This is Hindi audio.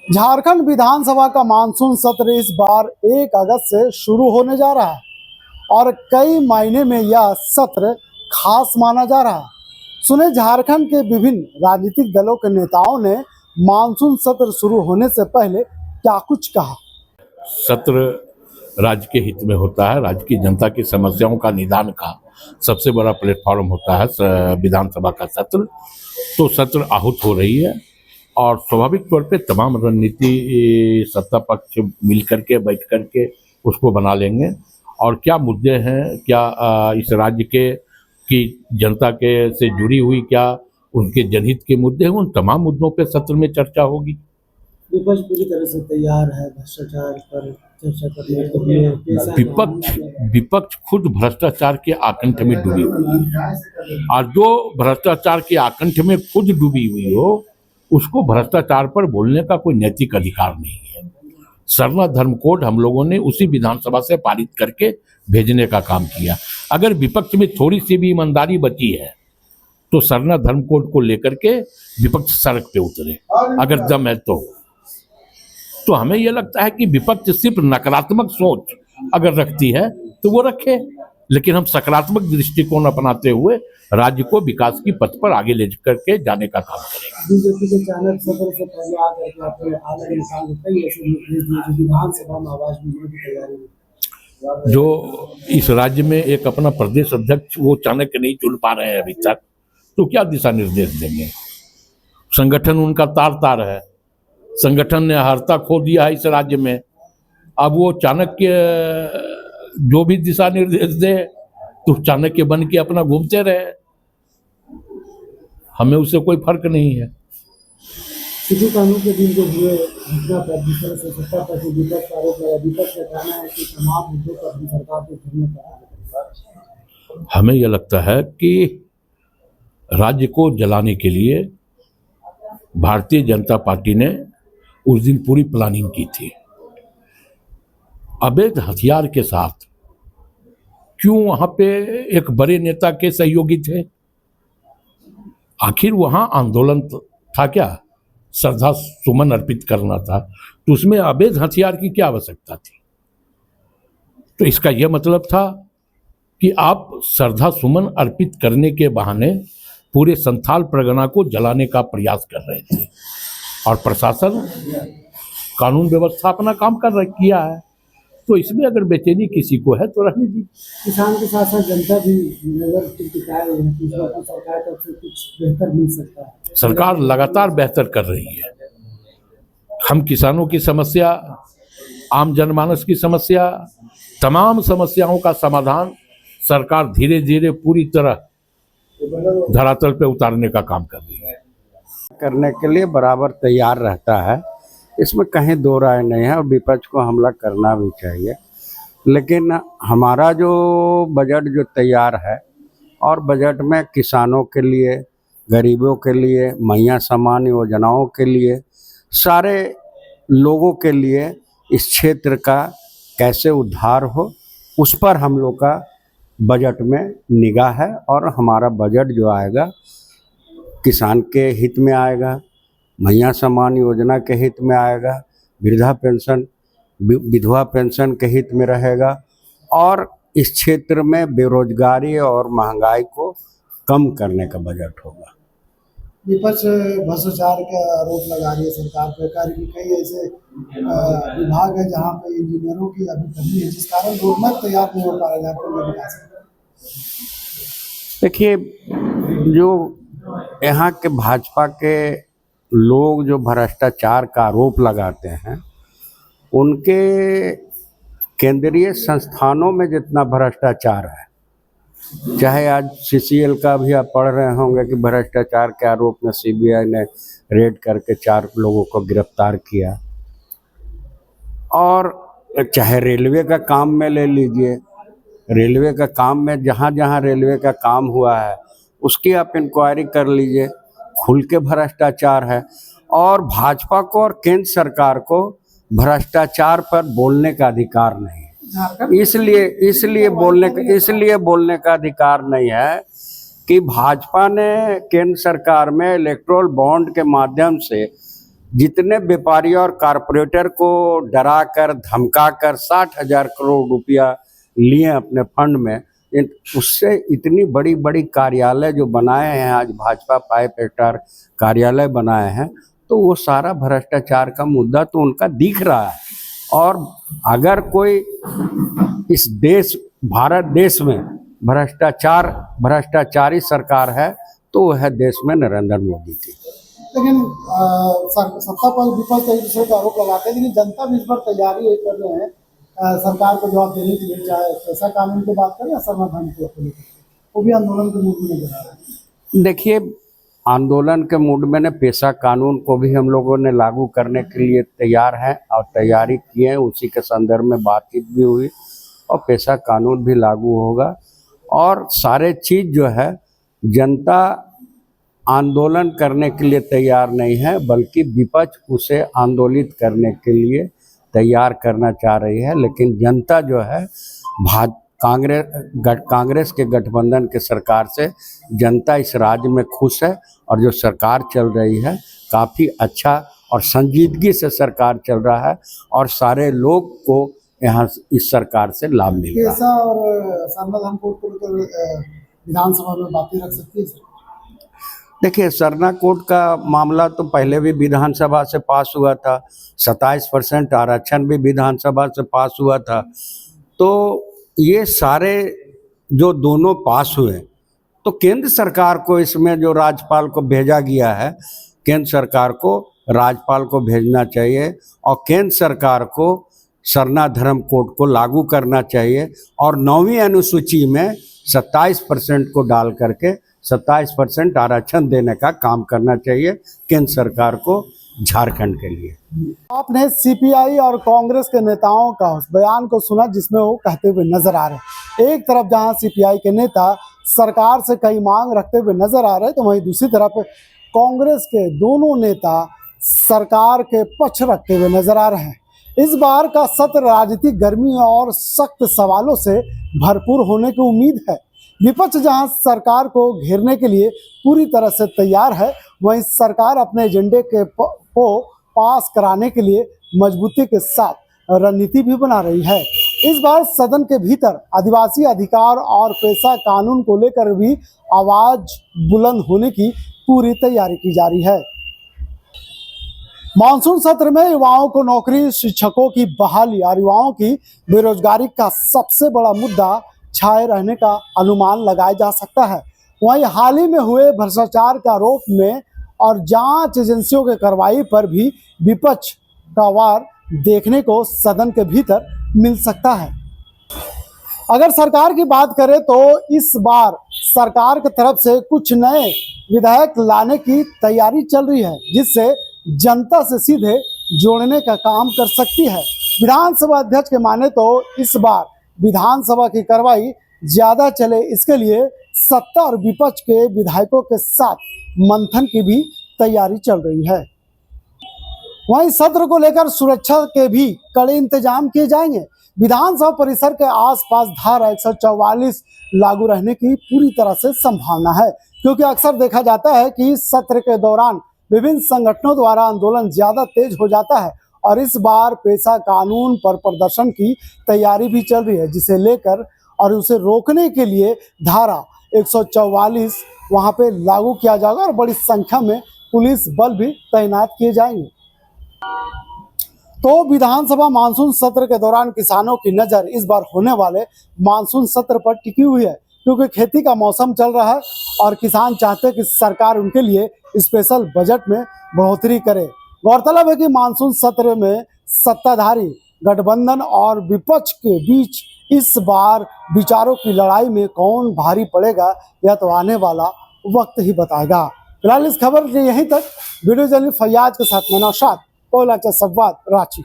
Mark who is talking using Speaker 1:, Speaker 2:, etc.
Speaker 1: झारखंड विधानसभा का मानसून सत्र इस बार 1 अगस्त से शुरू होने जा रहा है और कई मायने में यह सत्र खास माना जा रहा है। सुने झारखंड के विभिन्न राजनीतिक दलों के नेताओं ने मानसून सत्र शुरू होने से पहले क्या कुछ कहा।
Speaker 2: सत्र राज्य के हित में होता है। राज्य की जनता की समस्याओं का निदान का सबसे बड़ा प्लेटफॉर्म होता है विधानसभा का सत्र। तो सत्र आहूत हो रही है और स्वाभाविक तौर पे तमाम रणनीति सत्ता पक्ष मिल करके बैठ करके उसको बना लेंगे और क्या मुद्दे हैं, क्या इस राज्य के की जनता के से जुड़ी हुई क्या उनके जनहित के मुद्दे हैं, उन तमाम मुद्दों पे सत्र में चर्चा होगी।
Speaker 1: विपक्ष पूरी तरह से तैयार है भ्रष्टाचार पर चर्चा करने के लिए।
Speaker 2: विपक्ष खुद भ्रष्टाचार के आकंठ में डूबी हुई है और जो भ्रष्टाचार के आकंठ में खुद डूबी हुई हो उसको भ्रष्टाचार पर बोलने का कोई नैतिक अधिकार नहीं है। सरना धर्म कोड हम लोगों ने उसी विधानसभा से पारित करके भेजने का काम किया। अगर विपक्ष में थोड़ी सी भी ईमानदारी बची है तो सरना धर्म कोड को लेकर के विपक्ष सड़क पे उतरे, अगर दम है तो हमें यह लगता है कि विपक्ष सिर्फ नकारात्मक सोच अगर रखती है तो वो रखे, लेकिन हम सकारात्मक दृष्टिकोण अपनाते हुए राज्य को विकास की पथ पर आगे ले करके जाने का काम करेंगे।
Speaker 1: बीजेपी के चाणक्य सत्र से पहले आकर के अपने अलग इंसान को कई ऐसे निर्देश दिए जो विधानसभा में आवाज मिलने की तैयारी है।
Speaker 2: जो इस राज्य में एक अपना प्रदेश अध्यक्ष वो चाणक्य नहीं चुन पा रहे हैं अभी तक, तो क्या दिशा निर्देश देंगे। संगठन उनका तार तार है, संगठन ने हर्ता खो दिया है इस राज्य में। अब वो चाणक्य जो भी दिशा निर्देश दे तो चाणक्य बन के अपना घूमते रहे, हमें उससे कोई फर्क नहीं है।
Speaker 1: सिद्धू कानून के दिन जो हुए घटना पर दूसरे से सत्ता पर विपक्ष का आरोप लगा। विपक्ष का कहना है कि तमाम मुद्दों पर भी सरकार को फिरने का।
Speaker 2: हमें यह लगता है कि राज्य को जलाने के लिए भारतीय जनता पार्टी ने उस दिन पूरी प्लानिंग की थी। अवैध हथियार के साथ क्यों वहां पे एक बड़े नेता के सहयोगी थे? आखिर वहां आंदोलन था क्या? श्रद्धा सुमन अर्पित करना था, तो उसमें अवैध हथियार की क्या आवश्यकता थी? तो इसका यह मतलब था कि आप श्रद्धा सुमन अर्पित करने के बहाने पूरे संथाल परगना को जलाने का प्रयास कर रहे थे और प्रशासन कानून व्यवस्था अपना काम किया है। तो इसमें अगर बेचैनी किसी को है तो रहने दीजिए।
Speaker 1: किसान के साथ साथ जनता भी नजर टिकाए हुए हैं कि सरकार तरफ से कुछ बेहतर मिल सकता है।
Speaker 2: सरकार लगातार बेहतर कर रही है। हम किसानों की समस्या, आम जनमानस की समस्या, तमाम समस्याओं का समाधान सरकार धीरे धीरे पूरी तरह धरातल पे उतारने का काम कर रही है।
Speaker 3: करने के लिए बराबर तैयार रहता है, इसमें कहीं दो राय नहीं है और विपक्ष को हमला करना भी चाहिए। लेकिन हमारा जो बजट जो तैयार है और बजट में किसानों के लिए, गरीबों के लिए, महिला सम्मान योजनाओं के लिए, सारे लोगों के लिए इस क्षेत्र का कैसे उद्धार हो उस पर हम लोग का बजट में निगाह है और हमारा बजट जो आएगा किसान के हित में आएगा, महिला सम्मान योजना के हित में आएगा, वृद्धा पेंशन, विधवा पेंशन के हित में रहेगा और इस क्षेत्र में बेरोजगारी और महंगाई को कम करने का बजट होगा।
Speaker 1: विपक्ष भ्रष्टाचार का आरोप लगा रही है सरकार पर, कार्य की कई ऐसे विभाग है जहां पे इंजीनियरों की अभी कमी है जिस कारण रोडमैप तैयार नहीं हो पा रहा है।
Speaker 3: देखिए, जो यहाँ के भाजपा के लोग जो भ्रष्टाचार का आरोप लगाते हैं उनके केंद्रीय संस्थानों में जितना भ्रष्टाचार है, चाहे आज CCL का भी आप पढ़ रहे होंगे कि भ्रष्टाचार के आरोप में CBI ने रेड करके 4 लोगों को गिरफ्तार किया, और चाहे रेलवे का काम में ले लीजिए, रेलवे का काम में जहाँ जहाँ रेलवे का काम हुआ है उसकी आप इंक्वायरी कर लीजिए, खुल के भ्रष्टाचार है। और भाजपा को और केंद्र सरकार को भ्रष्टाचार पर बोलने का अधिकार नहीं है। इसलिए बोलने का अधिकार नहीं है कि भाजपा ने केंद्र सरकार में इलेक्टोरल बॉन्ड के माध्यम से जितने व्यापारी और कारपोरेटर को डरा कर धमका कर 60,000 करोड़ रुपया लिए अपने फंड में, उससे इतनी बड़ी बड़ी कार्यालय जो बनाए हैं, आज भाजपा 5 स्टार कार्यालय बनाए हैं, तो वो सारा भ्रष्टाचार का मुद्दा तो उनका दिख रहा है। और अगर कोई इस देश भारत देश में भ्रष्टाचारी सरकार है तो वह देश में नरेंद्र मोदी थी।
Speaker 1: लेकिन सत्ता पर विपक्ष एक दूसरे का आरोप लगाते हैं, लेकिन जनता भी इस बार तैयारी ये कर रहे हैं सरकार को जवाब देने के लिए, चाहे पैसा कानून की बात करें या समाधान की, वो भी आंदोलन के मूड में नजर आ रहे हैं।
Speaker 3: देखिए, आंदोलन के मूड में पेशा कानून को भी हम लोगों ने लागू करने के लिए तैयार हैं और तैयारी किए हैं। उसी के संदर्भ में बातचीत भी हुई और पेशा कानून भी लागू होगा। और सारे चीज़ जो है, जनता आंदोलन करने के लिए तैयार नहीं है, बल्कि विपक्ष उसे आंदोलित करने के लिए तैयार करना चाह रही है। लेकिन जनता जो है कांग्रेस के गठबंधन के सरकार से जनता इस राज्य में खुश है और जो सरकार चल रही है काफ़ी अच्छा और संजीदगी से सरकार चल रहा है और सारे लोग को यहाँ इस सरकार से लाभ मिल रहा है।
Speaker 1: कैसा और समाधान कोर्ट को लेकर विधानसभा में बातें रख सकती है?
Speaker 3: देखिए, सरना कोर्ट का मामला तो पहले भी विधानसभा से पास हुआ था, 27% आरक्षण भी विधानसभा से पास हुआ था। तो ये सारे जो दोनों पास हुए, तो केंद्र सरकार को इसमें जो राज्यपाल को भेजा गया है, केंद्र सरकार को राज्यपाल को भेजना चाहिए और केंद्र सरकार को सरना धर्म कोड को लागू करना चाहिए और 9वीं अनुसूची में 27% को डाल करके 27% आरक्षण देने का काम करना चाहिए केंद्र सरकार को झारखंड के लिए।
Speaker 1: आपने सीपीआई और कांग्रेस के नेताओं का उस बयान को सुना जिसमें वो कहते हुए नजर आ रहे हैं, एक तरफ जहां सीपीआई के नेता सरकार से कई मांग रखते हुए नजर आ रहे हैं, तो वहीं दूसरी तरफ कांग्रेस के दोनों नेता सरकार के पक्ष रखते हुए नजर आ रहे हैं। इस बार का सत्र राजनीतिक गर्मी और सख्त सवालों से भरपूर होने की उम्मीद है। विपक्ष जहां सरकार को घेरने के लिए पूरी तरह से तैयार है, वहीं सरकार अपने एजेंडे को पास कराने के लिए मजबूती के साथ रणनीति भी बना रही है। इस बार सदन के भीतर आदिवासी अधिकार और पेशा कानून को लेकर भी आवाज बुलंद होने की पूरी तैयारी की जा रही है। मानसून सत्र में युवाओं को नौकरी, शिक्षकों की बहाली और युवाओं की बेरोजगारी का सबसे बड़ा मुद्दा छाए रहने का अनुमान लगाया जा सकता है। वहीं हाल ही में हुए भ्रष्टाचार के आरोप में और जांच एजेंसियों के कार्रवाई पर भी विपक्ष का वार देखने को सदन के भीतर मिल सकता है। अगर सरकार की बात करें तो इस बार सरकार की तरफ से कुछ नए विधेयक लाने की तैयारी चल रही है, जिससे जनता से सीधे जोड़ने का काम कर सकती है। विधानसभा अध्यक्ष के माने तो इस बार विधानसभा की कार्रवाई ज्यादा चले, इसके लिए सत्ता और विपक्ष के विधायकों के साथ मंथन की भी तैयारी चल रही है। वहीं सत्र को लेकर सुरक्षा के भी कड़े इंतजाम किए जाएंगे। विधानसभा परिसर के आसपास धारा 144 लागू रहने की पूरी तरह से संभावना है, क्योंकि अक्सर देखा जाता है कि सत्र के दौरान विभिन्न संगठनों द्वारा आंदोलन ज्यादा तेज हो जाता है और इस बार पेशा कानून पर प्रदर्शन की तैयारी भी चल रही है, जिसे लेकर और उसे रोकने के लिए धारा 144 वहां पे लागू किया जाएगा और बड़ी संख्या में पुलिस बल भी तैनात किए जाएंगे। तो विधानसभा मानसून सत्र के दौरान किसानों की नजर इस बार होने वाले मानसून सत्र पर टिकी हुई है, क्योंकि खेती का मौसम चल रहा है और किसान चाहते हैं कि सरकार उनके लिए स्पेशल बजट में बढ़ोतरी करे। गौरतलब है कि मानसून सत्र में सत्ताधारी गठबंधन और विपक्ष के बीच इस बार विचारों की लड़ाई में कौन भारी पड़ेगा, यह तो आने वाला वक्त ही बताएगा। फिलहाल इस खबर के यहीं तक। वीडियो जर्नलिस्ट फैयाज के साथ मैं नौशाद, कोयला संवाद, रांची।